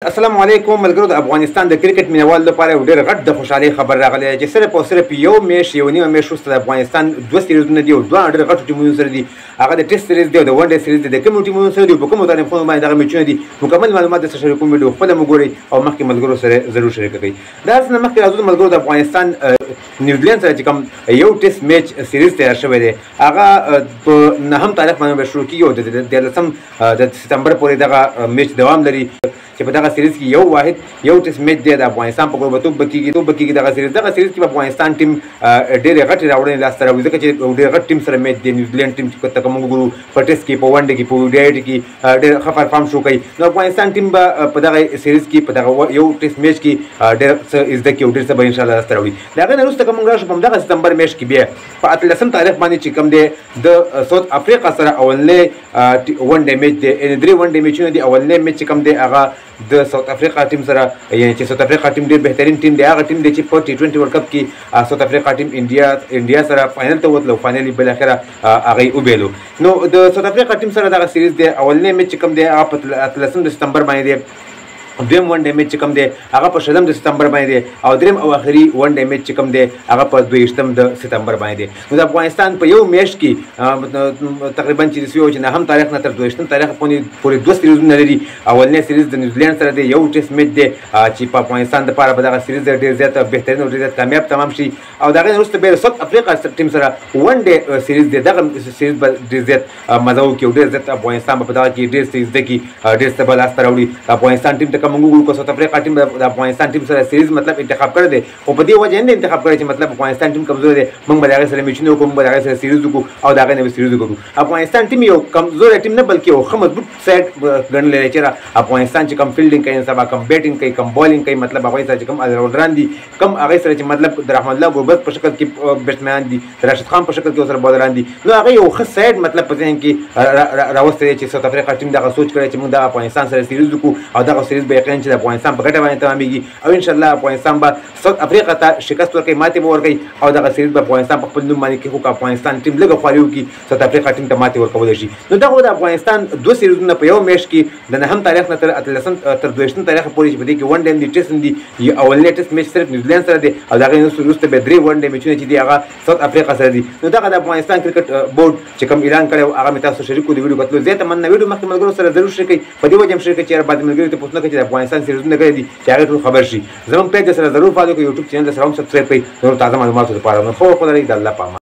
السلام علیکم ملګرو د افغانستان د کرکټ مینوال لپاره یو ډېر غټ د خوشحالۍ خبر راغلی چې صرف او صرف یو میش یو نیمه میش وروسته د افغانستان دوه سیریزونه دي او دوه ډېر غټو ټیمونو سره دي. هغه د ټیسټ سیریز دی او د ون ډے سیریز دی. د کومو ټیمونو سره دي په کومو تاریخونو باندې دغه میچونه دي مکمل معلومات درته شریکوم. ویډیو خپله مو ګورئ او مخکې ملګرو سره ضرور شریکه کړئ. د هر څه نه مخکې راځو د ملګرو د افغانستان نیوزیلینډ سره چې کوم یو ټیسټ میچ سیریز تیار شوی دی هغه په 9 تاریخ باندې به شروع کېږي او د 13 سپتمبر پورې دغه میچ دوام لري چې په دغه سیریز کې یو واحد یو ټیسټ میچ دی د افغانستان په ګروپ به کېږي. دغه سیریز کې په افغانستان ټیم ډېرې غټې راوړنې لاسته راوړي ځکه چې ډېر غټ ټیم سره میچ دی. نیوزیلینډ ټیم چې ته موږ ګورو په ټیسټ کې په ون ډے کې په ODI کې ډېر ښه پرفارم شو کوي. نو افغانستان ټیم به په دغه سیریز کې په دغه یو ټیسټ میچ کې ډېر څه زده کړي او ډېر څه به انشاءالله لاسته راوړي. د هغې نه وروسته که موږ راشو په همدغه ستمبر میچ کې بیا په 18 تاریخ باندې چې کوم دی د ساوث افریقا سره اولنی ون ډے میچ دی. یعنې 3 ون ډے میچونه دي. اولنی میچ چې کوم دی هغه د ساوث افریقا ټیم سره یعنې چې ساوث افریقا ټیم ډېر بهترین ټیم دی. هغه ټیم دی چې په T20 ورلډ کپ کې ساوث افریقا ټیم انډیا سره فاینل ته وتلو. فاینل بالاخره هغه وبېلو. نو د ساوث افریقا ټیم سره دغه سیریز دی. اولنی میچ چې کوم دی هغه په 18 سپتمبر باندې دی. دویم ون ډے میچ چې کوم دی هغه په 6 سپتمبر باندې دی او دریم او آخري ون ډے میچ چې کوم دی هغه په 22 سپتمبر باندې دی. نو د افغانستان په یو میچ کې تقریبا چې یو چې 9 تاریخ نه تر 22 تاریخ پورې دوه سیریزونه لري. اولنی سیریز د نیوزیلینډ سره دی. یو ټیسټ میچ دی چې په افغانستان لپاره به دغه سیریز ډېر زیات بهترین او ډېر زیات کامیاب تمام شي. او د هغې نه وروسته بیا د ساوث افریقا ټیم سره ون ډے سیریز دی. دغه سیریز به ډېر زیات مزه وکړي او ډېر زیات افغانستان به په دغه کې ډېر څه زده کړي ډېر څه به لاسته راوړي. افغانستان ټیم ته که موږ وګورو که ساوث افریقا ټیم د افغانستان ټیم سره سیریز مطلب انتخاب کړی دی خو په دې وجه نه انتخاب کړی چې مطلب افغانستان ټیم کمزوری دی موږ به د هغې سره میچونه وکړو موږ به د هغې سره سیریز وکړو او د هغې نه به سیریز وکړو. افغانستان ټیم یو کمزوری ټیم نه بلکې یو ښه مضبوط سایډ ګڼلی دی چې افغانستان چې کم فیلډینګ کوي سبا کم بیټینګ کوي کم بالینګ کوي مطلب هغوی سره چې کوم الراونډران دي کم هغې سره چې مطلب د رحمان الله ګربت په شکل کې بیټسمینان دي د راشد خان په شکل کې ورسره بالران دي. نو هغه یو ښه سایډ مطلب په ذهن کې راوستی دی چې ساوث افریقا ټیم دغه سوچ کړی چې موږ د افغانستان سره سیریز وکړو او دغه سیریز به یقینا چې د افغانستان په ګټه باندې تمامېږي او انشاءالله افغانستان به ساوث افریقا ته شکست ورکوي ماتې به ورکوي او دغه سیریز به افغانستان په خپل نوم باندې کېښو که افغانستان ټیم لږه خواري وکړي ساوث افریقا ټیم ته ماتې ورکولی شي. نو دغه د افغانستان دوه سیریزونه په یو میچ کې د 9 تاریخ نه تر 22 تاریخ پورې چې په دې کې ون ډے دي ټیسټ دي. اولنی ټیسټ میچ صرف نیوزیلینډ سره دی او د هغې وروسته بیا 3 ون ډے میچونه چې دي هغه ساوث افریقا سره دي. نو دغه د افغانستان کرکټ بورډ چې کوم اعلان کړی هغه مې تاسو شریک کړو. د ویډیو کتلو زیاته مننه. ویډیو مخکې ملګرو سره ضرور شریک کړئ. په دې وجه هم شریک کړئ چې یار بعضې ملګري ته پوښتنه کوي چې د افغانستان سیریزونه کړی دي چې هغې ټول خبر شي. زموږ پیج سره ضرور فالو کړئ. یوټیوب چینل سره هم سبسکرایب کړئ نور تازه معلوماتو لپاره. نو خو خدای د الله په امان.